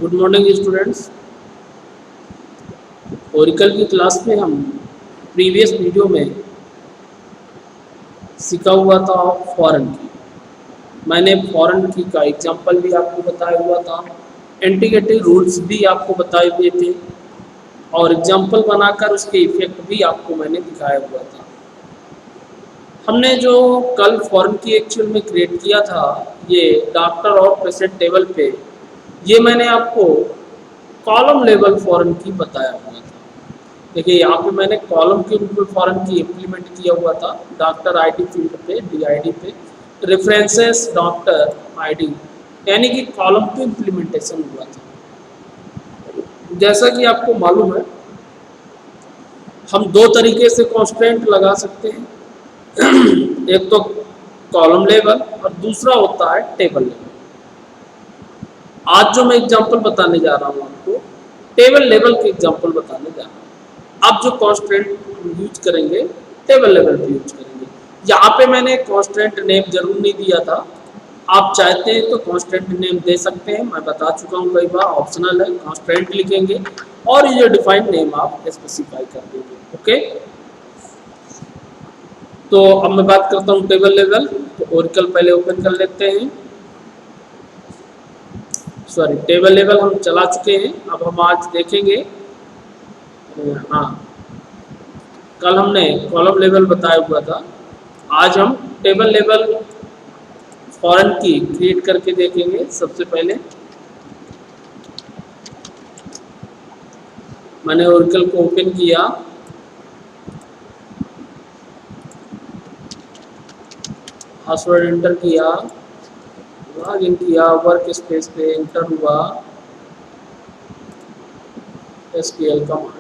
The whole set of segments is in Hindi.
Good morning students. ओरिकल की क्लास में हम प्रीवियस वीडियो में सीखा हुआ था फॉरेन की। मैंने फॉरेन की का एग्जांपल भी आपको बताया हुआ था, इंटीग्रेटेड रूल्स भी आपको बताए हुए थे और एग्जांपल बनाकर उसके इफेक्ट भी आपको मैंने दिखाया हुआ था। हमने जो कल फॉरेन की एक्चुअल में क्रिएट किया था, ये डॉक्टर और पेशेंट टेबल पे, ये मैंने आपको कॉलम लेवल फॉरेन की बताया हुआ था। देखिए यहाँ पे मैंने कॉलम के रूप में फॉरेन की इम्प्लीमेंट किया हुआ था, डॉक्टर आईडी फील्ड पे, डीआईडी पे, रेफरेंसेस डॉक्टर आईडी, यानी कि कॉलम पे इम्प्लीमेंटेशन हुआ था। जैसा कि आपको मालूम है, हम दो तरीके से कॉन्स्टेंट लगा सकते हैं, एक तो कॉलम लेवल और दूसरा होता है टेबल लेवल। आज जो मैं एग्जांपल बताने जा रहा हूँ आपको, टेबल लेवल के एग्जांपल बताने जा रहा हूँ। अब जो कॉन्स्टेंट यूज करेंगे, टेबल लेवल पे यूज करेंगे। यहाँ पे मैंने कॉन्स्टेंट नेम जरूर नहीं दिया था, आप चाहते हैं तो कॉन्स्टेंट नेम दे सकते हैं, मैं बता चुका हूँ कई बार, ऑप्शनल है। कॉन्स्टेंट लिखेंगे और ये डिफाइंड नेम आप स्पेसिफाई कर देंगे। ओके, तो अब मैं बात करता हूँ टेबल लेवल। तो ओरिकल पहले ओपन कर लेते हैं। सॉरी, टेबल लेवल हम चला चुके हैं, अब हम आज देखेंगे। हाँ, कल हमने कॉलम लेवल बताया हुआ था, आज हम टेबल लेवल फॉरेन की क्रिएट करके देखेंगे। सबसे पहले मैंने ओरिकल को ओपन किया, पासवर्ड एंटर किया, लॉग इन किया, वर्क स्पेस पे एंटर हुआ, एसक्यूएल कमांड।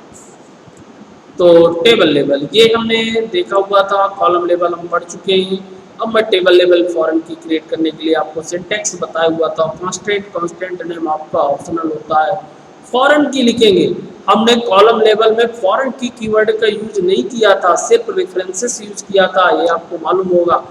तो टेबल लेवल ये हमने देखा हुआ था, कॉलम लेवल हम पढ़ चुके हैं। अब मैं टेबल लेवल फॉरेन की क्रिएट करने के लिए आपको सिंटैक्स बताया हुआ था। कांस्टेंट नेम आपका ऑप्शनल होता है, फॉरेन की लिखेंगे। हमने कॉलम लेवल में फॉरेन की कीवर्ड का यूज नहीं किया था, सिर्फ रेफरेंसेस यूज किया था, ये आपको मालूम होगा।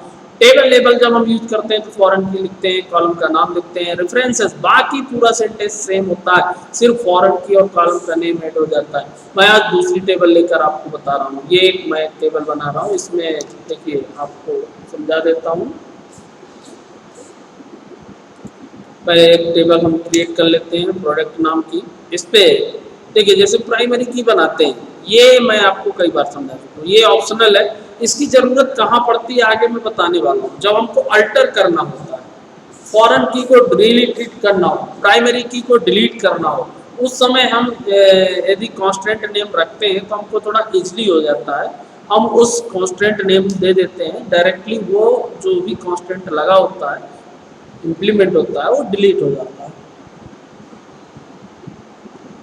टेबल लेवल जब हम यूज करते हैं तो फॉरेन की लिखते हैं, कॉलम का नाम लिखते हैं, रेफरेंसेस, बाकी पूरा सेंटेंस सेम होता है, सिर्फ फॉरेन की और कॉलम का नेम ऐड हो जाता है। मैं आज दूसरी टेबल लेकर आपको बता रहा हूँ। ये एक मैं टेबल बना रहा हूँ, इसमें देखिए आपको समझा देता हूँ। पहले एक टेबल हम क्रिएट कर लेते हैं प्रोडक्ट नाम की। इस पे देखिए जैसे प्राइमरी की बनाते हैं, ये मैं आपको कई बार समझा चुका हूँ, ये ऑप्शनल है। इसकी जरूरत कहाँ पड़ती है आगे मैं बताने वाला हूँ। जब हमको अल्टर करना होता है, फॉरेन की को डिलीट करना हो, प्राइमरी की को डिलीट करना हो, उस समय हम यदि कांस्टेंट नेम रखते हैं तो हमको थोड़ा इजली हो जाता है। हम उस कांस्टेंट नेम दे देते हैं डायरेक्टली, वो जो भी कांस्टेंट लगा होता है, इम्प्लीमेंट होता है, वो डिलीट हो जाता है।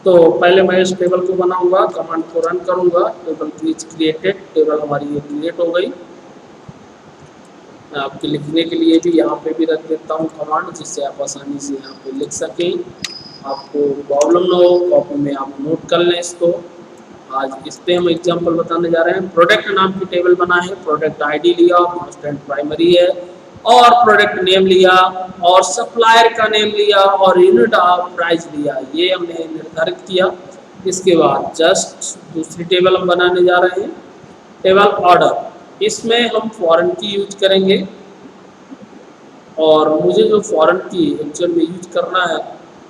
तो पहले मैं इस टेबल को बनाऊंगा, कमांड को रन करूंगा, टेबल इज क्रिएटेड, टेबल हमारी ये क्रिएट हो गई। मैं आपके लिखने के लिए भी यहाँ पे भी रख देता हूँ कमांड, जिससे आप आसानी से यहाँ पे लिख सकें, आपको प्रॉब्लम ना हो, कॉपी में आप नोट कर लें इसको। आज इस पे हम एग्जांपल बताने जा रहे हैं। प्रोडक्ट नाम की टेबल बना है, प्रोडक्ट आईडी लिया, कांस्टेंट प्राइमरी है, और प्रोडक्ट नेम लिया, और सप्लायर का नेम लिया, और यूनिट ऑफ प्राइस लिया, ये हमने निर्धारित किया। इसके बाद जस्ट दूसरी टेबल हम बनाने जा रहे हैं, टेबल ऑर्डर। इसमें हम फॉरेन की यूज करेंगे, और मुझे जो फॉरेन की एक्चुअल में यूज करना है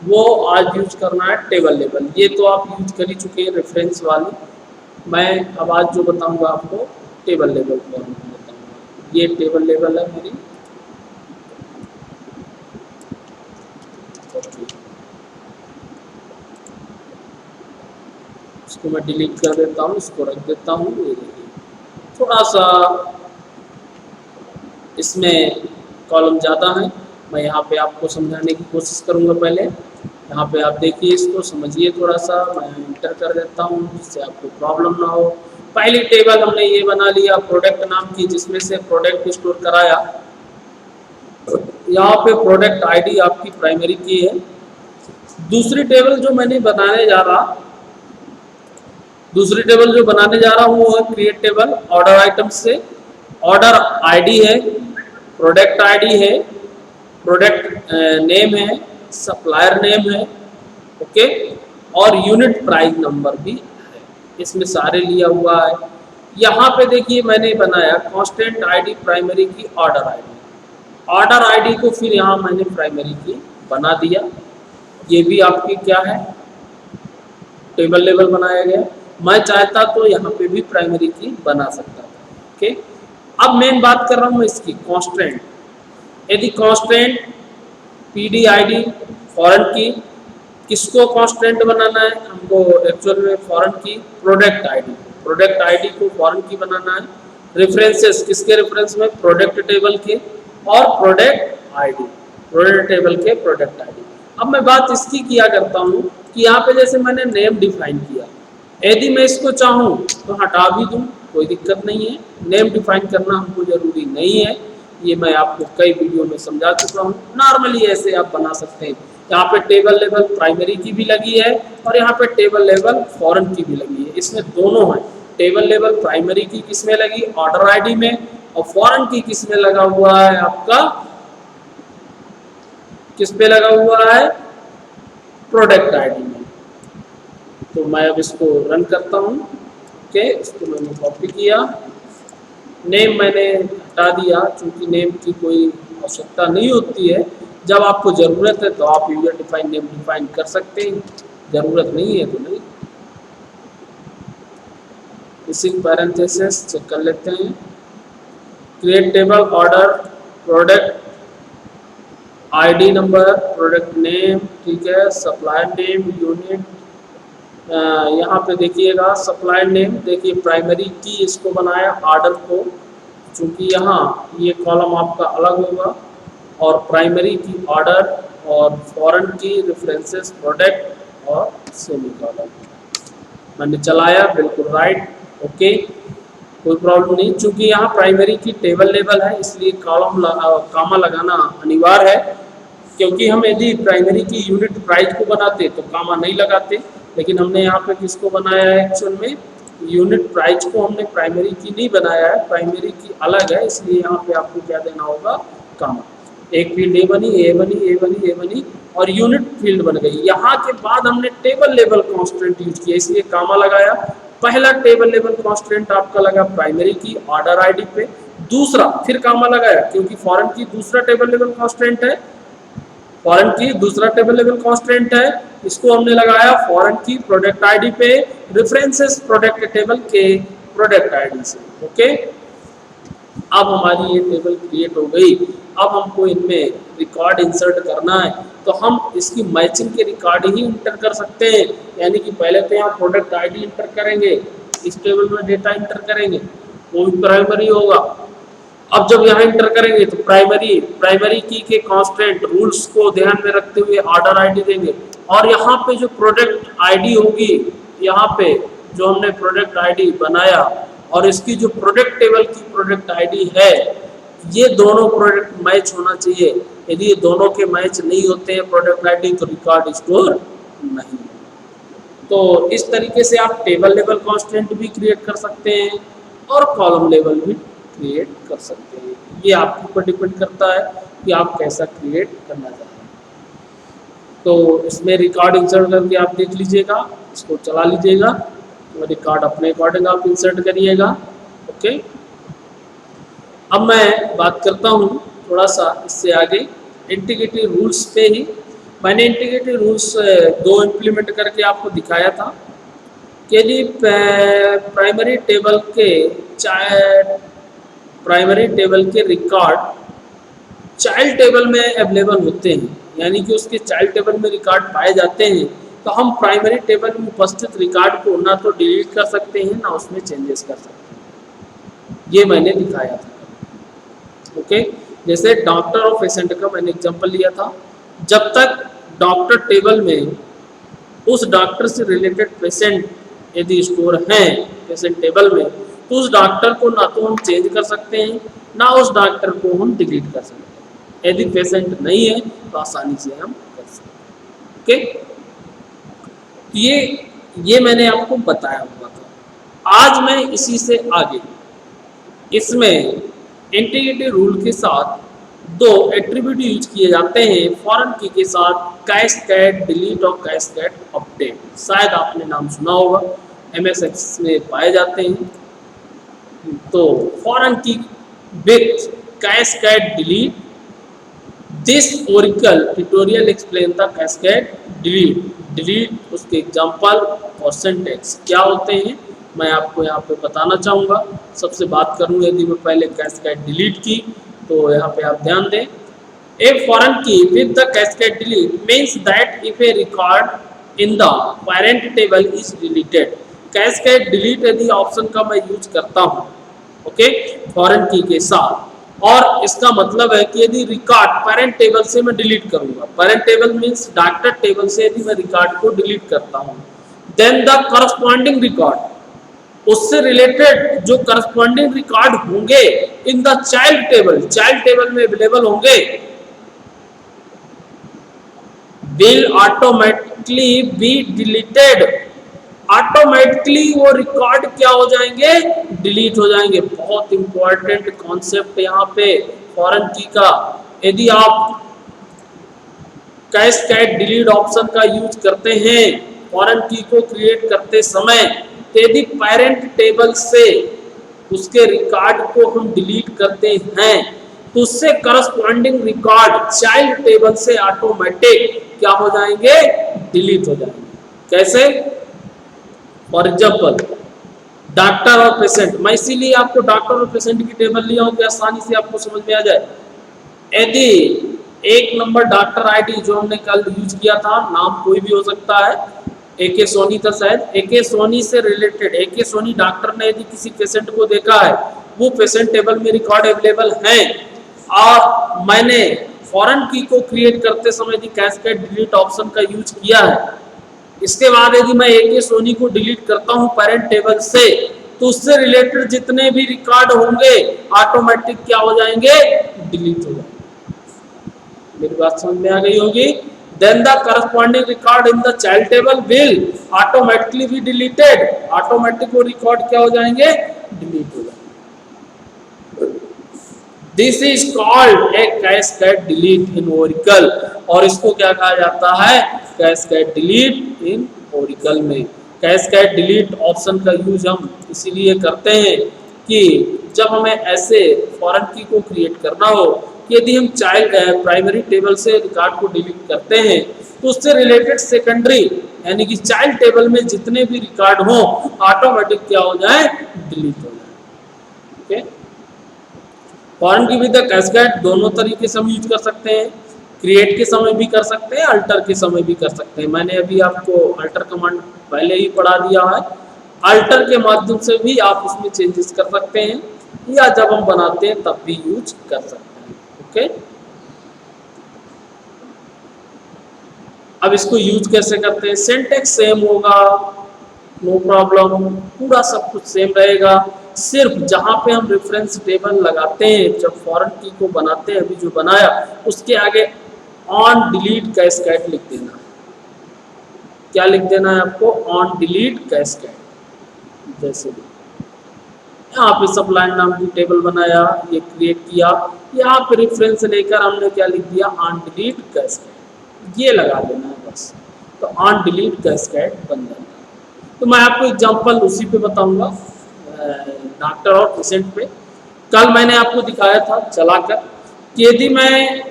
वो आज यूज करना है टेबल लेवल। ये तो आप यूज कर ही चुके हैं रेफरेंस वाली। मैं अब आज जो बताऊंगा आपको टेबल लेवल फॉरेन की बताऊंगा। ये टेबल लेवल है मेरी, इसको मैं डिलीट कर देता हूँ, इसको रख देता हूँ। ये देखिए थोड़ा सा इसमें कॉलम ज़्यादा है, मैं यहाँ पे आपको समझाने की कोशिश करूँगा। पहले यहाँ पे आप देखिए, इसको समझिए थोड़ा सा, मैं इंटर कर देता हूँ जिससे आपको प्रॉब्लम ना हो। पहली टेबल हमने ये बना लिया प्रोडक्ट नाम की, जिसमें से प्रोडक्ट स्टोर कराया। यहाँ पे प्रोडक्ट आईडी आपकी प्राइमरी की है। दूसरी टेबल जो मैंने बनाने जा रहा हूँ वो है क्रिएट टेबल ऑर्डर आइटम से। ऑर्डर आईडी है, प्रोडक्ट आईडी है, प्रोडक्ट नेम है, सप्लायर नेम है, ओके, और यूनिट प्राइस नंबर भी है, इसमें सारे लिया हुआ है। यहाँ पे देखिए मैंने बनाया कांस्टेंट आईडी प्राइमरी की ऑर्डर आईडी, ऑर्डर आईडी को फिर यहाँ मैंने प्राइमरी की बना दिया। ये भी आपकी क्या है, टेबल लेवल बनाया गया। मैं चाहता तो यहाँ पे भी प्राइमरी की बना सकता था। ओके, अब मेन बात कर रहा हूँ इसकी कांस्टेंट। यदि कांस्टेंट पीडी आईडी फॉरेन की, किसको कांस्टेंट बनाना है हमको, एक्चुअल में फॉरेन की प्रोडक्ट आईडी, प्रोडक्ट आईडी को फॉरेन की बनाना है। रेफरेंसेस किसके रेफरेंस में, प्रोडक्ट टेबल के और प्रोडक्ट आईडी, प्रोडक्ट टेबल के प्रोडक्ट आईडी। अब मैं बात इसकी किया करता हूँ कि यहाँ पे जैसे मैंने नेम डिफाइन किया, यदि मैं इसको चाहूँ तो हटा भी दूँ, कोई दिक्कत नहीं है। नेम डिफाइन करना हमको जरूरी नहीं है, ये मैं आपको कई वीडियो में समझा चुका हूँ। नॉर्मली ऐसे आप बना सकते हैं। यहाँ पे टेबल लेवल प्राइमरी की भी लगी है और यहाँ पे टेबल लेवल फॉरेन की भी लगी है, इसमें दोनों है। टेबल लेवल प्राइमरी की किस में लगी, ऑर्डर आईडी में, और फॉरेन की किस में लगा हुआ है आपका, किस पे लगा हुआ है, प्रोडक्ट आईडी में। तो मैं अब इसको रन करता हूँ। ओके, इसको मैंने कॉपी किया, नेम मैंने हटा दिया क्योंकि नेम की कोई आवश्यकता नहीं होती है। जब आपको ज़रूरत है तो आप यूजर डिफाइन नेम डिफाइन कर सकते हैं, ज़रूरत नहीं है तो नहीं। इसी पैरेंथेसिस चेक कर लेते हैं। Create table order product ID number product name, ठीक है, सप्लायर नेम यूनिट। यहाँ पे देखिएगा सप्लायर नेम, देखिए प्राइमरी की इसको बनाया ऑर्डर को, चूँकि यहाँ ये कॉलम आपका अलग होगा, और प्राइमरी की ऑर्डर, और फॉरेन की रेफरेंसेस प्रोडक्ट और सेमी कॉलम मैंने चलाया, बिल्कुल राइट। ओके, कोई प्रॉब्लम नहीं, चूँकि यहाँ प्राइमरी की टेबल लेवल है इसलिए कॉलम कामा लगाना अनिवार्य है, क्योंकि हम यदि प्राइमरी की यूनिट प्राइस को बनाते तो कामा नहीं लगाते, लेकिन हमने यहाँ पे किसको बनाया है, एक्चुअल में यूनिट प्राइस को हमने प्राइमरी की नहीं बनाया है, प्राइमरी की अलग है, इसलिए यहाँ पे आपको क्या देना होगा, कामा। एक फील्ड ए बनी, ए बनी, ए बनी, ए बनी, और यूनिट फील्ड बन गई। यहाँ के बाद हमने टेबल लेवल कांस्टेंट यूज किया, इसलिए कामा लगाया। पहला टेबल लेवल कांस्टेंट आपका लगा प्राइमरी की ऑर्डर आईडी पे, दूसरा फिर कामा लगाया क्योंकि फॉरेन की दूसरा टेबल लेवल कांस्टेंट है, फॉरेन की दूसरा टेबल लेवल कांस्टेंट है, इसको हमने लगाया फॉरेन की प्रोडक्ट आईडी पे, रेफरेंसेस प्रोडक्ट टेबल के प्रोडक्ट आईडी से। ओके, अब हमारी ये टेबल क्रिएट हो गई। अब हमको इनमें रिकॉर्ड इंसर्ट करना है तो हम इसकी मैचिंग के रिकॉर्ड ही इंटर कर सकते हैं, यानी कि पहले तो यहाँ प्रोडक्ट आईडी इंटर करेंगे, इस टेबल में डेटा इंटर करेंगे, वो भी प्राइमरी होगा। अब जब यहाँ इंटर करेंगे तो प्राइमरी की के कांस्टेंट रूल्स को ध्यान में रखते हुए ऑर्डर आईडी देंगे, और यहाँ पे जो प्रोडक्ट आईडी होगी, यहाँ पे जो हमने प्रोडक्ट आईडी बनाया और इसकी जो प्रोडक्ट टेबल की प्रोडक्ट आईडी है, ये दोनों प्रोडक्ट मैच होना चाहिए। यदि ये दोनों के मैच नहीं होते हैं प्रोडक्ट आईडी तो रिकॉर्ड स्टोर नहीं। तो इस तरीके से आप टेबल लेवल कांस्टेंट भी क्रिएट कर सकते हैं और कॉलम लेवल भी क्रिएट कर सकते हैं। ये आपके ऊपर डिपेंड करता है कि आप कैसा क्रिएट करना चाहते हैं। तो इसमें रिकॉर्ड इंसर्ट करके आप देख लीजिएगा, इसको चला लीजिएगा, तो रिकॉर्ड अपने अकॉर्डिंग आप इंसर्ट करिएगा। ओके, अब मैं बात करता हूँ थोड़ा सा इससे आगे इंटीग्रिटी रूल्स पे ही। मैंने इंटीग्रिटी रूल्स 2 इम्प्लीमेंट करके आपको दिखाया था कि यदि प्राइमरी टेबल के रिकॉर्ड चाइल्ड टेबल में अवेलेबल होते हैं, यानी कि उसके चाइल्ड टेबल में रिकॉर्ड पाए जाते हैं, तो हम प्राइमरी टेबल में उपस्थित रिकॉर्ड को ना तो डिलीट कर सकते हैं ना उसमें चेंजेस कर सकते हैं। ये मैंने दिखाया था। ओके, जैसे डॉक्टर और पेशेंट का मैंने एग्जांपल लिया था। जब तक डॉक्टर टेबल में उस डॉक्टर से रिलेटेड पेशेंट यदि स्टोर हैं पेशेंट टेबल में, तो उस डॉक्टर को ना तो हम चेंज कर सकते हैं ना उस डॉक्टर को हम डिलीट कर सकते हैं। यदि पेशेंट नहीं है तो आसानी से हम कर सकते हैं। ओके, ये मैंने आपको बताया हुआ था। आज मैं इसी से आगे इसमें इंटीग्रिटी रूल के साथ दो एट्रीब्यूट यूज किए जाते हैं फॉरेन की के साथ, कैस्केड डिलीट और कैस्केड अपडेट। शायद आपने नाम सुना होगा, MS एक्सेस में पाए जाते हैं। तो फॉरेन की with cascade delete, this Oracle tutorial explain the cascade delete. Delete उसके एग्जांपल और सिंटैक्स क्या होते हैं मैं आपको यहाँ पे बताना चाहूँगा। सबसे बात करूँ यदि मैं पहले कैस्केड डिलीट की, तो यहाँ पे आप ध्यान दें, ए फॉरेन की with the cascade delete means that if A record in the parent table is deleted. Cascade delete यदि ऑप्शन का मैं यूज करता हूँ, ओके, फॉरेन की के साथ, और इसका मतलब है कि यदि रिकॉर्ड पेरेंट टेबल से मैं डिलीट करूंगा, parent table means doctor table से यदि मैं रिकॉर्ड को डिलीट करता हूं, देन द करस्पॉन्डिंग रिकॉर्ड, उससे रिलेटेड जो करस्पॉन्डिंग रिकॉर्ड होंगे इन द चाइल्ड टेबल में अवेलेबल होंगे, will automatically be deleted. Automatically वो रिकॉर्ड क्या हो जाएंगे, डिलीट हो जाएंगे। बहुत इंपॉर्टेंट कॉन्सेप्ट यहाँ पे फॉरेन की का। यदि आप कैस्केड डिलीट ऑप्शन का यूज करते हैं फॉरेन की को क्रिएट करते समय, तो यदि पेरेंट टेबल से उसके रिकॉर्ड को हम डिलीट करते हैं, तो उससे करस्पॉन्डिंग रिकॉर्ड चाइल्ड टेबल से ऑटोमेटिक क्या हो जाएंगे, डिलीट हो जाएंगे। कैसे? फॉर एग्जाम्पल डॉक्टर और पेशेंट, मैं इसीलिए आपको डॉक्टर और पेशेंट की टेबल लिया हूं कि आसानी से आपको समझ में आ जाए। यदि एक नंबर डॉक्टर आईडी जो हमने कल यूज किया था, नाम कोई भी हो सकता है, AK सोनी था शायद, AK सोनी से रिलेटेड AK सोनी डॉक्टर ने यदि किसी पेशेंट को देखा है, वो पेशेंट टेबल में रिकॉर्ड अवेलेबल है, और मैंने फॉरेन की को क्रिएट करते समय यदि कैस्केड डिलीट ऑप्शन का यूज किया है, इसके बाद यदि मैं AK सोनी को डिलीट करता हूं पेरेंट टेबल से, तो उससे रिलेटेड जितने भी रिकॉर्ड होंगे ऑटोमेटिक क्या हो जाएंगे, डिलीट हो जाएंगे। मेरी बात समझ में आ गई होगी। Then the corresponding record in the child table will automatically be deleted. Automatic वो रिकॉर्ड क्या हो जाएंगे, डिलीट हो जाएंगे। This is called a cascade delete in Oracle, और इसको क्या कहा जाता है, कैस्केड डिलीट इन ओरिकल में। कैस्केड डिलीट ऑप्शन का यूज हम इसीलिए करते हैं कि जब हमें ऐसे फॉरेन की को क्रिएट करना हो कि यदि हम चाइल्ड प्राइमरी टेबल से रिकॉर्ड को डिलीट करते हैं, तो उससे रिलेटेड सेकेंडरी यानी कि चाइल्ड टेबल में जितने भी रिकॉर्ड हो ऑटोमेटिक क्या हो जाए, डिलीट हो जाए। ओके, फॉरेन की विद कैस्केड दोनों तरीके से हम यूज कर सकते हैं, क्रिएट के समय भी कर सकते हैं, अल्टर के समय भी कर सकते हैं। मैंने अभी आपको अल्टर कमांड पहले ही पढ़ा दिया है। अल्टर के माध्यम से भी आप उसमें चेंजेस कर सकते हैं, या जब हम बनाते हैं तब भी यूज कर सकते हैं। ओके, अब इसको यूज कैसे करते हैं, सिंटैक्स सेम होगा, नो प्रॉब्लम, पूरा सब कुछ सेम रहेगा। सिर्फ जहां पे हम रेफरेंस टेबल लगाते हैं, जब फॉरेन की को बनाते हैं, अभी जो बनाया उसके आगे ऑन डिलीट कैस्केड लिख देना है। क्या लिख देना है आपको, ऑन डिलीट कैस्केड। जैसे यहाँ पे सप्लाइन नाम की टेबल बनाया, ये क्रिएट किया, यहाँ पे रेफरेंस लेकर हमने क्या लिख दिया, ऑन डिलीट कैस्केड, ये लगा देना है बस, तो ऑन डिलीट कैस्केड बन जाता है। तो मैं आपको एग्जांपल उसी पे बताऊंगा, डॉक्टर और पेशेंट पे। कल मैंने आपको दिखाया था चलाकर कि यदि मैं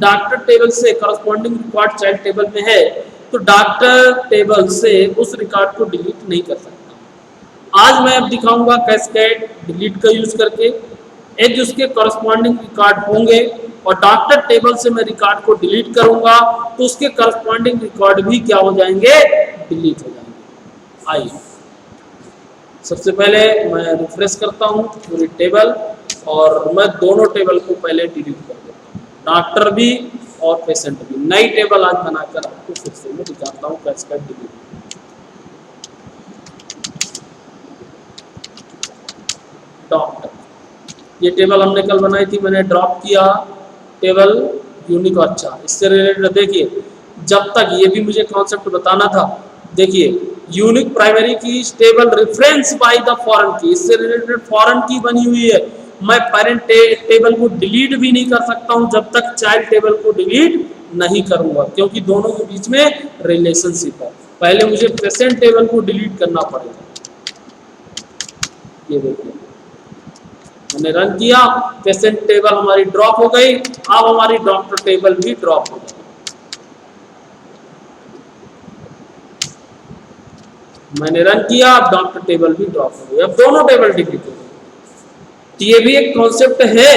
डॉक्टर टेबल से करस्पॉन्डिंग रिकॉर्ड चाइल्ड टेबल में है, तो डॉक्टर टेबल से उस रिकॉर्ड को डिलीट नहीं कर सकता। आज मैं अब दिखाऊंगा कैस्केड डिलीट का यूज करके, यदि उसके करस्पॉन्डिंग रिकॉर्ड होंगे और डॉक्टर टेबल से मैं रिकॉर्ड को डिलीट करूंगा, तो उसके करस्पॉन्डिंग रिकॉर्ड भी क्या हो जाएंगे, डिलीट हो जाएंगे। आइए सबसे पहले मैं रिफ्रेश करता हूँ पूरी टेबल, और मैं दोनों टेबल को पहले डिलीट कर देता हूँ, डॉक्टर भी और पेशेंट भी। नई टेबल आज बनाकर आपको फिर से मैं दिखाता हूँ कैस्केड डिलीट। डॉक्टर, ये टेबल हमने कल बनाई थी, मैंने ड्रॉप किया टेबल यूनिक। अच्छा, इससे रिलेटेड देखिए, जब तक ये भी मुझे कॉन्सेप्ट बताना था, देखिए यूनिक प्राइमरी की table reference by the foreign की, इससे रिलेटेड फॉरेन की बनी हुई है, मैं पेरेंट टेबल को डिलीट भी नहीं कर सकता हूं जब तक चाइल्ड टेबल को डिलीट नहीं करूंगा, क्योंकि दोनों के बीच में रिलेशनशिप है। पहले मुझे पेशेंट टेबल को डिलीट करना पड़ेगा। ये देखिए मैंने रन किया, पेशेंट टेबल हमारी ड्रॉप हो गई, अब हमारी डॉक्टर टेबल भी ड्रॉप हो गई। मैंने रन किया, अब डॉक्टर टेबल भी ड्रॉप हो गई, अब दोनों टेबल डिलीट हो गए। तो ये भी एक कॉन्सेप्ट है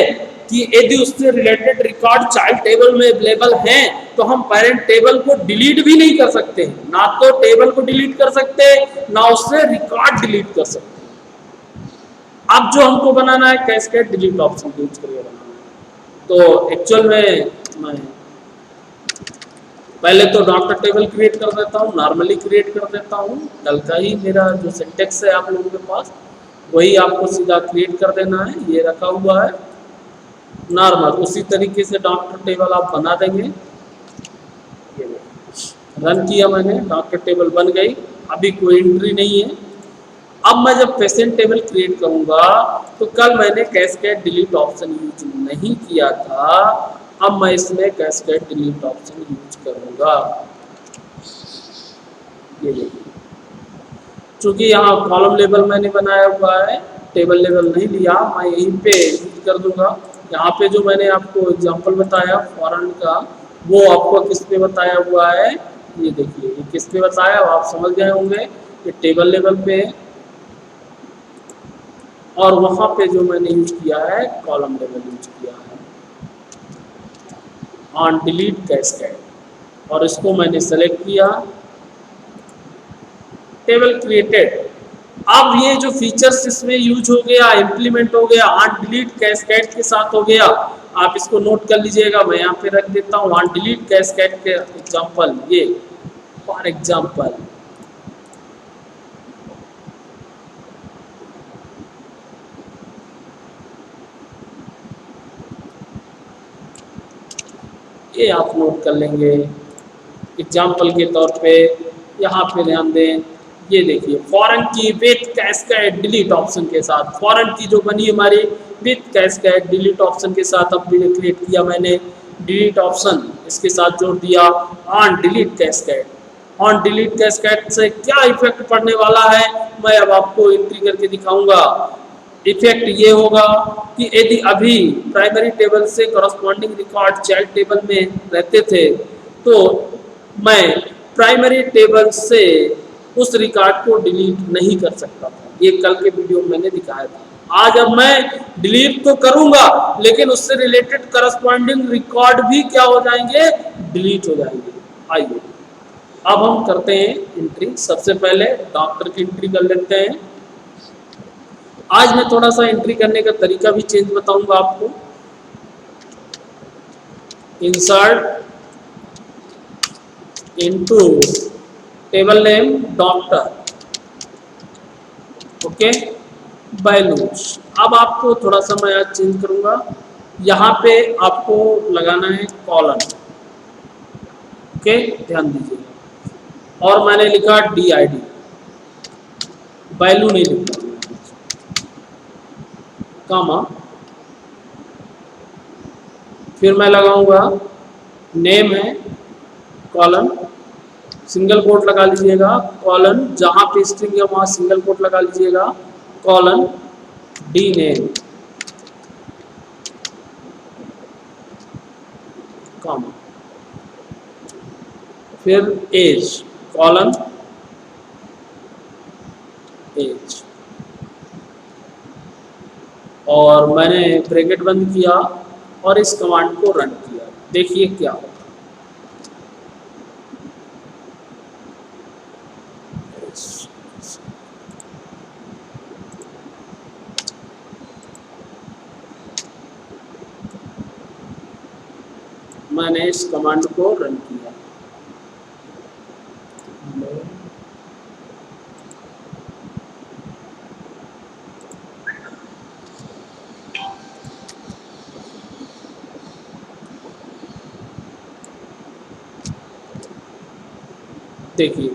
कि यदि उससे रिलेटेड रिकॉर्ड चाइल्ड टेबल में अवेलेबल हैं तो हम पेरेंट टेबल को डिलीट भी नहीं कर सकते, ना तो टेबल को डिलीट कर सकते ना उससे रिकॉर्ड डिलीट कर सकते। अब जो हमको बनाना है कैस्केड डिलीट ऑप्शन यूज करके बनाना है। तो एक्चुअल में मैं पहले तो डॉक्टर टेबल क्रिएट कर देता हूँ, नॉर्मली क्रिएट कर देता हूँ, कल का ही मेरा जो सिंटेक्स है आप लोगों के पास वही आपको सीधा क्रिएट कर देना है। ये रखा हुआ है नॉर्मल, उसी तरीके से डॉक्टर टेबल आप बना देंगे। रन किया मैंने, डॉक्टर टेबल बन गई, अभी कोई एंट्री नहीं है। अब मैं जब पेशेंट टेबल क्रिएट करूंगा तो कल मैंने कैस्केड डिलीट ऑप्शन यूज नहीं किया था, अब मैं इसमें कैस्केड डिलीट ऑप्शन यूज करूंगा। ये देखिए चूंकि यहाँ कॉलम लेवल मैंने बनाया हुआ है, टेबल लेवल नहीं लिया, मैं यहीं पे यूज कर दूंगा। यहाँ पे जो मैंने आपको एग्जांपल बताया फॉरेन का, वो आपको किस पे बताया हुआ है, ये देखिए ये किस पे बताया आप समझ गए होंगे, ये टेबल लेवल पे है। और वहां पे जो मैंने यूज किया है कॉलम लेवल यूज किया है ऑन डिलीट कैस्केड, और इसको मैंने सेलेक्ट किया, टेबल क्रिएटेड। अब ये जो फीचर्स इसमें यूज हो गया, इम्प्लीमेंट हो गया, ऑन डिलीट कैस्केड के साथ हो गया। आप इसको नोट कर लीजिएगा, मैं यहाँ पे रख देता हूँ ऑन डिलीट कैस्केड के एग्जांपल, ये फॉर एग्जांपल ये आप नोट कर लेंगे एग्जाम्पल के तौर पे। यहाँ पे ध्यान दें, ये देखिए फॉरेन की विथ कैस्केड डिलीट ऑप्शन के साथ, फॉरेन की जो बनी हमारी विथ कैस्केड डिलीट ऑप्शन के साथ अब भी क्रिएट किया मैंने, डिलीट ऑप्शन इसके साथ जोड़ दिया on delete cascade. On delete cascade से क्या इफेक्ट पड़ने वाला है मैं अब आपको एंट्री करके दिखाऊंगा। इफेक्ट ये होगा कि यदि अभी प्राइमरी टेबल से कॉरस्पॉन्डिंग रिकॉर्ड चाइल्ड टेबल में रहते थे तो मैं प्राइमरी टेबल से उस रिकॉर्ड को डिलीट नहीं कर सकता था, ये कल के वीडियो में मैंने दिखाया था। आज अब मैं डिलीट तो करूंगा लेकिन उससे रिलेटेड कॉरस्पॉन्डिंग रिकॉर्ड भी क्या हो जाएंगे, डिलीट हो जाएंगे। आइए अब हम करते हैं एंट्री। सबसे पहले डॉक्टर की एंट्री कर लेते हैं। आज मैं थोड़ा सा एंट्री करने का तरीका भी चेंज बताऊंगा आपको। Insert into table name doctor, okay, values. अब आपको थोड़ा सा मैं आज चेंज करूंगा, यहाँ पे आपको लगाना है कॉलन, ओके, ध्यान दीजिए। और मैंने लिखा DID, वैल्यू नहीं लिखा, कामा, फिर मैं लगाऊंगा नेम है कॉलन, सिंगल कोट लगा लीजिएगा, कॉलन जहां पे स्ट्रिंग है वहां सिंगल कोट लगा लीजिएगा, कॉलन डी नेम, कामा, फिर एज, कॉलन एज, और मैंने ब्रैकेट बंद किया और इस कमांड को रन किया। देखिए क्या होगा, मैंने इस कमांड को रन किया। देखिए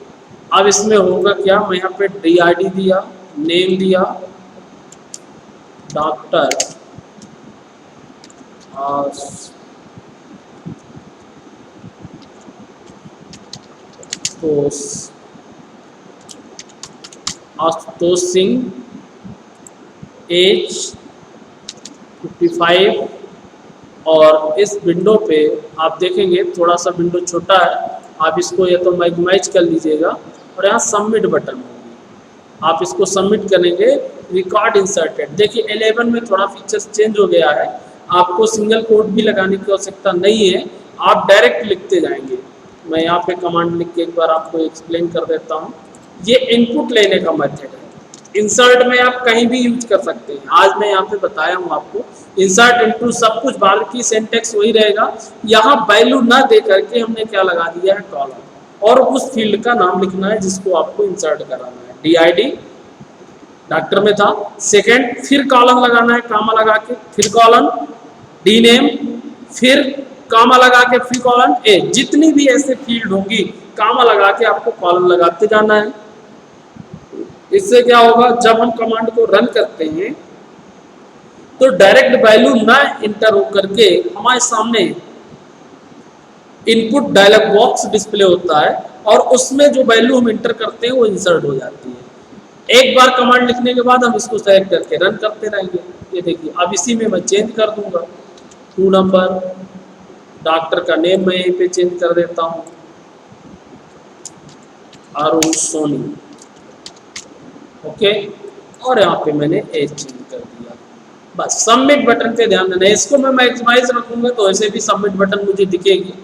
अब इसमें होगा क्या, मैं यहाँ पे DID दिया, नेम दिया डॉक्टर, आशुतोष आशुतोष सिंह, एज 55। और इस विंडो पे आप देखेंगे थोड़ा सा विंडो छोटा है, आप इसको या तो मैक्सिमाइज कर लीजिएगा और यहाँ सबमिट बटन होगी, आप इसको सबमिट करेंगे। रिकॉर्ड इंसर्टेड, देखिए 11 में थोड़ा फीचर्स चेंज हो गया है, आपको सिंगल कोड भी लगाने की आवश्यकता नहीं है, आप डायरेक्ट लिखते जाएंगे। मैं यहाँ पे कमांड लिख के एक बार आपको एक्सप्लेन कर देता हूँ। ये इनपुट लेने का मेथड है, इंसर्ट में आप कहीं भी यूज कर सकते हैं। आज मैं यहाँ पे बताया हूँ आपको इंसर्ट इनटू सब कुछ, बाकी सिंटेक्स वही रहेगा। यहाँ वैल्यू ना दे करके हमने क्या लगा दिया है, कॉलम, और उस फील्ड का नाम लिखना है जिसको आपको इंसर्ट कराना है। DID डॉक्टर में था, सेकंड, फिर कॉलम लगाना है कामा लगा के, फिर कॉलम, डी नेम, फिर कामा लगा के, फिर कॉलम ए। जितनी भी ऐसे फील्ड होंगी कामा लगा के आपको कॉलम लगाते जाना है। इससे क्या होगा, जब हम कमांड को रन करते हैं तो डायरेक्ट वैल्यू ना इंटर हो करके हमारे सामने इनपुट डायलॉग बॉक्स डिस्प्ले होता है और उसमें जो वैल्यू हम इंटर करते हैं वो इंसर्ट हो जाती है। एक बार कमांड लिखने के बाद हम इसको सेलेक्ट करके रन करते रहेंगे। ये देखिए अब इसी में मैं चेंज कर दूंगा, 2 नंबर, डॉक्टर का नेम मैं यहीं पे चेंज कर देता हूँ, अरुण सोनी, ओके, और यहाँ पे मैंने एज चेंज कर दिया। बस सबमिट बटन पे ध्यान देना है, इसको मैं मैक्सिमाइज रखूंगा तो ऐसे भी सबमिट बटन मुझे दिखेगी।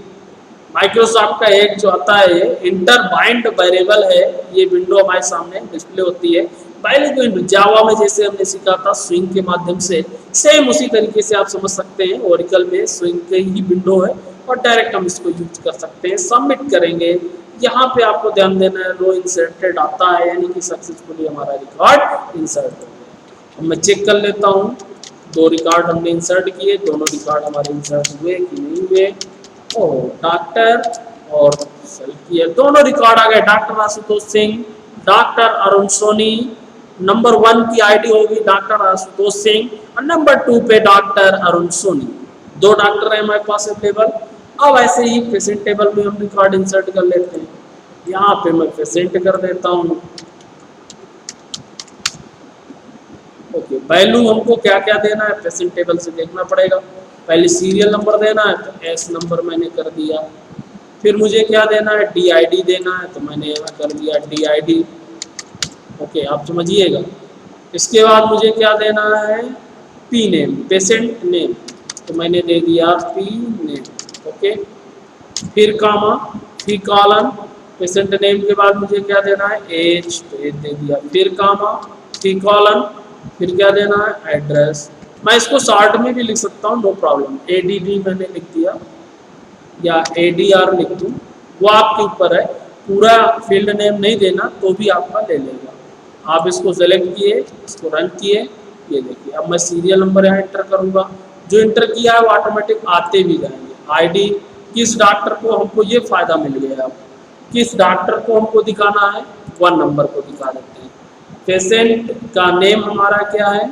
माइक्रोसॉफ्ट का एक जो आता है ये इंटर बाइंड वेरिएबल है, ये विंडो हमारे सामने डिस्प्ले होती है। पहले तो जावा में जैसे हमने सीखा था स्विंग के माध्यम से, सेम उसी तरीके से आप समझ सकते हैं। ओरेकल में स्विंग की ही विंडो है और डायरेक्ट हम इसको यूज कर सकते हैं। सबमिट करेंगे, यहाँ पे आपको ध्यान देना है रो इंसर्टेड आता है, यानी कि सक्सेसफुली हमारा रिकॉर्ड इंसर्ट हो गया। अब मैं चेक कर लेता हूँ, 2 रिकॉर्ड हमने इंसर्ट किए, दोनों रिकॉर्ड हमारे इंसर्ट हुए कि नहीं हुए। ओह, डॉक्टर और सेलेक्ट किए, दोनों रिकॉर्ड आ गए, doctor Ashutosh Singh, doctor Arun Soni. Number 1 की आईडी होगी डॉक्टर आशुतोष सिंह और नंबर 2 पे डॉक्टर अरुण सोनी। 2 डॉक्टर है हमारे पास अवेलेबल। अब ऐसे ही पेशेंट टेबल में हम रिकॉर्ड इंसर्ट कर लेते हैं। यहाँ पे मैं पेशेंट कर देता हूँ। ओके, वैल्यू हमको क्या क्या देना है पेशेंट टेबल से देखना पड़ेगा। पहले सीरियल नंबर देना है तो एस नंबर मैंने कर दिया, फिर मुझे क्या देना है, DID देना है तो मैंने यहाँ कर दिया DID। ओके, आप समझिएगा। इसके बाद मुझे क्या देना है, P नेम, पेशेंट नेम, तो मैंने दे दिया P नेम। ओके, फिर कामा, फिर कॉलन, पेशेंट नेम के बाद मुझे क्या देना है, एज, तो एज दे दिया, फिर कामा, फिर कॉलन, फिर क्या देना है, एड्रेस। मैं इसको शॉर्ट में भी लिख सकता हूँ, नो प्रॉब्लम, ADD मैंने लिख दिया या ADR लिख दूँ, वो आपके ऊपर है। पूरा फील्ड नेम नहीं देना तो भी आपका ले लेगा। आप इसको सेलेक्ट किए, इसको रन किए, ये देखिए अब मैं सीरियल नंबर यहाँ इंटर करूँगा, जो इंटर किया है वो ऑटोमेटिक आते भी जाएंगे। ID किस डॉक्टर को, हमको ये फायदा मिल गया, अब किस डॉक्टर को हमको दिखाना है, 1 नंबर को दिखा देते हैं। पेशेंट का नेम हमारा क्या है,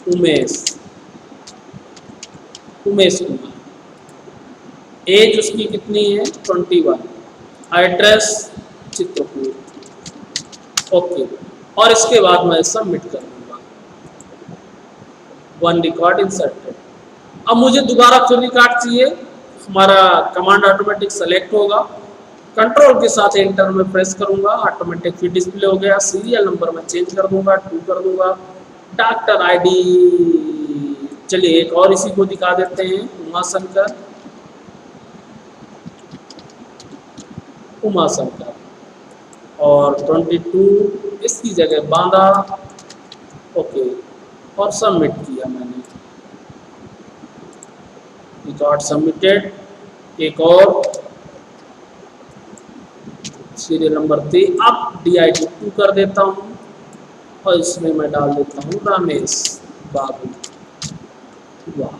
उमेश, उमेश कुमार, एज उसकी कितनी है, 21, एड्रेस चित्रकूट। ओके, और इसके बाद मैं सबमिट कर दूंगा, 1 रिकॉर्ड इंसर्टेड। अब मुझे दोबारा फिर रिकॉर्ड चाहिए, हमारा कमांड ऑटोमेटिक सेलेक्ट होगा, कंट्रोल के साथ एंटर में प्रेस करूंगा, ऑटोमेटिक फिर डिस्प्ले हो गया। सीरियल नंबर में चेंज कर दूंगा, 2 कर दूंगा, डॉक्टर ID, चलिए एक और इसी को दिखा देते हैं, उमाशंकर, उमाशंकर, और 22 इसकी जगह बांधा। ओके, और सबमिट किया मैंने, रिकॉर्ड सबमिटेड। एक और सीरियल नंबर 3, अब DID 2 कर देता हूँ और इसमें मैं डाल देता हूँ रमेश बाबू। वाह,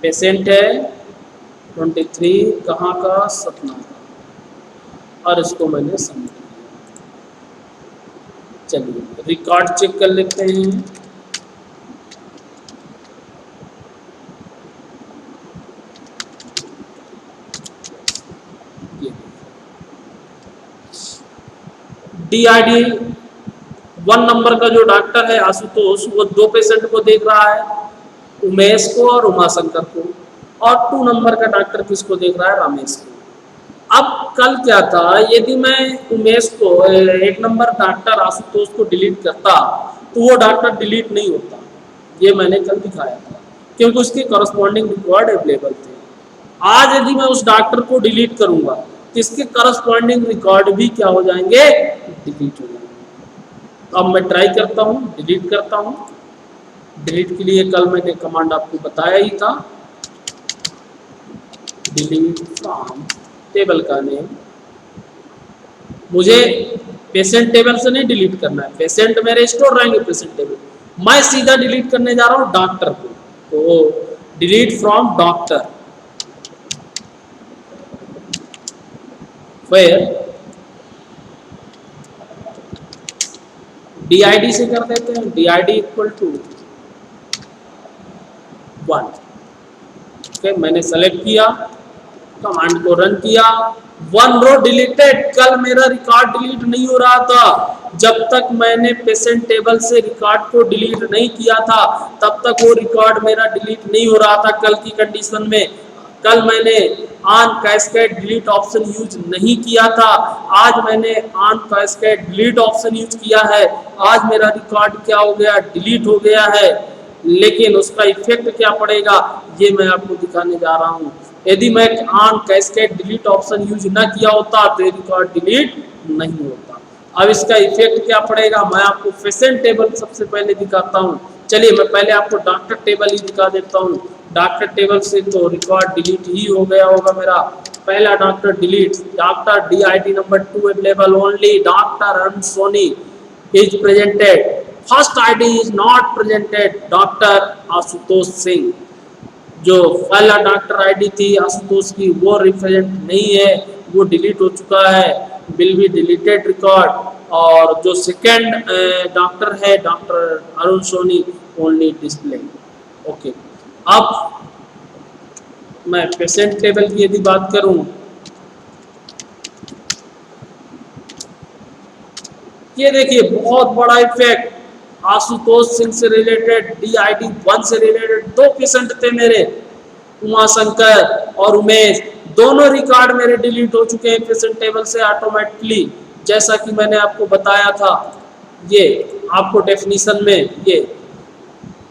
पेशेंट है 23, कहाँ का, सतना का, और इसको मैंने सबमिट किया। चलिए रिकॉर्ड चेक कर लेते हैं। DID 1 नंबर का जो डॉक्टर है आशुतोष, वो 2 पेशेंट को देख रहा है, उमेश को और उमाशंकर को, और 2 नंबर का डॉक्टर किसको देख रहा है, रमेश को। अब कल क्या था, यदि मैं उमेश को 1 नंबर डॉक्टर आशुतोष को डिलीट करता तो वो डॉक्टर डिलीट नहीं होता, ये मैंने कल दिखाया था, क्योंकि उसके करस्पॉन्डिंग रिकॉर्ड अवेलेबल थे। आज यदि मैं उस डॉक्टर को डिलीट करूंगा तो इसके करस्पॉन्डिंग रिकॉर्ड भी क्या हो जाएंगे, डिलीट हो जाएंगे। अब मैं ट्राई करता हूँ, डिलीट करता हूँ। डिलीट के लिए कल मैंने कमांड आपको बताया ही था, डिलीट फ्रॉम टेबल का नेम। मुझे पेशेंट टेबल से नहीं डिलीट करना है, पेशेंट मेरे स्टोर रहेंगे पेशेंट टेबल, मैं सीधा डिलीट करने जा रहा हूँ डॉक्टर को। तो डिलीट फ्रॉम डॉक्टर, फिर DID से कर देते हैं, DID इक्वल टू 1। ओके, मैंने सेलेक्ट किया, कमांड को रन किया, 1 रो डिलीटेड। कल मेरा रिकॉर्ड डिलीट नहीं हो रहा था, जब तक मैंने पेशेंट टेबल से रिकॉर्ड को डिलीट नहीं किया था तब तक वो रिकॉर्ड मेरा डिलीट नहीं हो रहा था कल की कंडीशन में। कल मैंने on cascade delete option use नहीं किया था, आज मैंने on cascade delete option use किया है। आज मेरा रिकॉर्ड क्या हो गया, डिलीट हो गया है। लेकिन उसका इफेक्ट क्या पड़ेगा ये मैं आपको दिखाने जा रहा हूँ। यदि मैं on cascade delete option use ना किया होता तो ये रिकॉर्ड डिलीट नहीं होता। अब इसका इफेक्ट क्या पड़ेगा मैं आपको पेशेंट टेबल सबसे पहले दिखाता हूँ। चलिए मैं पहले आपको डॉक्टर टेबल ही दिखा देता हूँ। डॉक्टर टेबल से तो रिकॉर्ड डिलीट ही हो गया होगा मेरा। पहला doctor delete, doctor DID number 2 available only, doctor Arun Soni is presented, first ID is not presented, doctor Ashutosh Singh. जो पहला डॉक्टर ID थी आशुतोष की वो रिप्रेजेंट नहीं है, वो डिलीट हो चुका है, विल बी डिलीटेड रिकॉर्ड। और जो सेकंड डॉक्टर है doctor Arun Soni only display. Okay, अब मैं पेशेंट टेबल की यदि बात करूं, ये देखिए बहुत बड़ा इफेक्ट, आशुतोष सिंह से रिलेटेड, DID 1 से रिलेटेड 2 पेशेंट थे मेरे, उमाशंकर और उमेश, दोनों रिकॉर्ड मेरे डिलीट हो चुके हैं पेशेंट टेबल से ऑटोमेटिकली, जैसा कि मैंने आपको बताया था। ये आपको डेफिनेशन में ये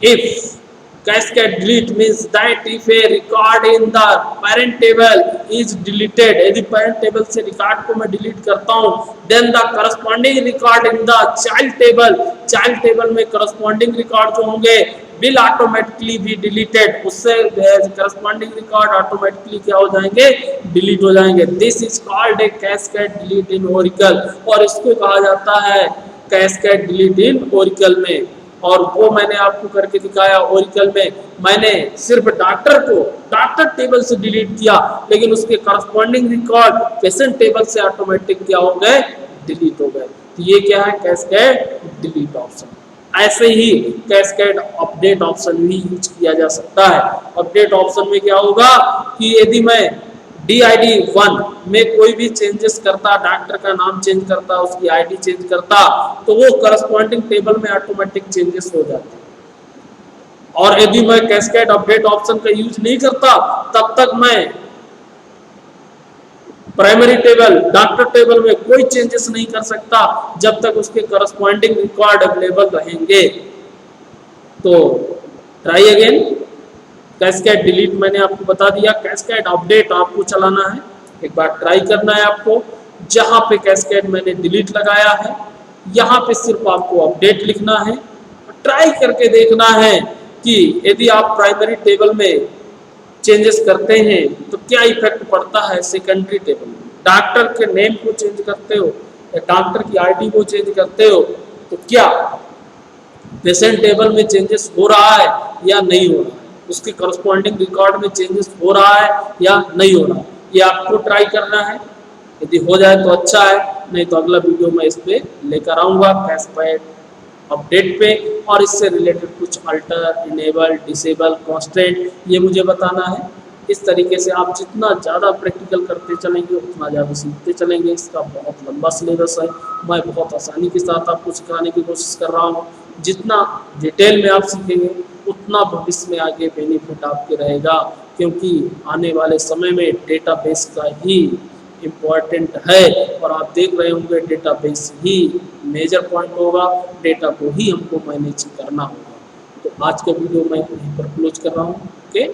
if cascade delete means that if a record in the parent table is deleted, यदि parent table से record को मैं delete करता हूँ, then the corresponding record in the child table में corresponding record जो होंगे will automatically be deleted, उससे corresponding record automatically क्या हो जाएंगे, delete हो जाएंगे। This is called a cascade delete in Oracle, और इसको कहा जाता है cascade delete in Oracle में। और वो मैंने आपको करके दिखाया ओरिकल में। मैंने सिर्फ डॉक्टर को डॉक्टर टेबल से डिलीट किया, लेकिन उसके करस्पॉन्डिंग रिकॉर्ड पेशेंट टेबल से ऑटोमेटिक क्या हो गए, डिलीट हो गए। तो ये क्या है, कैस्केड डिलीट ऑप्शन। ऐसे ही कैस्केड अपडेट ऑप्शन भी यूज किया जा सकता है। अपडेट ऑप्शन में क्या होगा कि यदि मैं DID 1 में कोई भी चेंजेस करता, डॉक्टर का नाम चेंज करता, उसकी ID चेंज करता, तो वो करस्पॉन्डिंग टेबल में ऑटोमेटिक चेंजेस हो जाते। और यदि मैं कैस्केड अपडेट ऑप्शन का यूज नहीं करता तब तक मैं प्राइमरी टेबल डॉक्टर टेबल में कोई चेंजेस नहीं कर सकता जब तक उसके करस्पॉन्डिंग रिकॉर्ड अवेलेबल रहेंगे। तो ट्राई अगेन, कैस्केड डिलीट मैंने आपको बता दिया, कैस्केड अपडेट आपको चलाना है, एक बार ट्राई करना है आपको। जहां पे कैस्केड मैंने डिलीट लगाया है यहाँ पे सिर्फ आपको अपडेट लिखना है, ट्राई करके देखना है कि यदि आप प्राइमरी टेबल में चेंजेस करते हैं तो क्या इफेक्ट पड़ता है सेकेंडरी टेबल में। डॉक्टर के नेम को चेंज करते हो या डॉक्टर की ID को चेंज करते हो तो क्या पेशेंट टेबल में चेंजेस हो रहा है या नहीं हो रहा है, उसके करस्पॉन्डिंग रिकॉर्ड में चेंजेस हो रहा है या नहीं हो रहा है, ये आपको ट्राई करना है। यदि हो जाए तो अच्छा है, नहीं तो अगला वीडियो मैं इस पे लेकर आऊँगा कैस्केड अपडेट पे, और इससे रिलेटेड कुछ अल्टर, इनेबल, डिसेबल, कॉन्स्टेंट ये मुझे बताना है। इस तरीके से आप जितना ज़्यादा प्रैक्टिकल करते चलेंगे उतना ज़्यादा सीखते चलेंगे। इसका बहुत लंबा सिलेबस है, मैं बहुत आसानी के साथ आपको सिखाने की कोशिश कर रहा हूँ। जितना डिटेल में आप सीखेंगे उतना भविष्य में आगे बेनिफिट आपके रहेगा, क्योंकि आने वाले समय में डेटाबेस का ही इम्पॉर्टेंट है। और आप देख रहे होंगे डेटाबेस ही मेजर पॉइंट होगा, डेटा को ही हमको मैनेज करना होगा। तो आज का वीडियो मैं यहीं पर क्लोज कर रहा हूँ। ओके।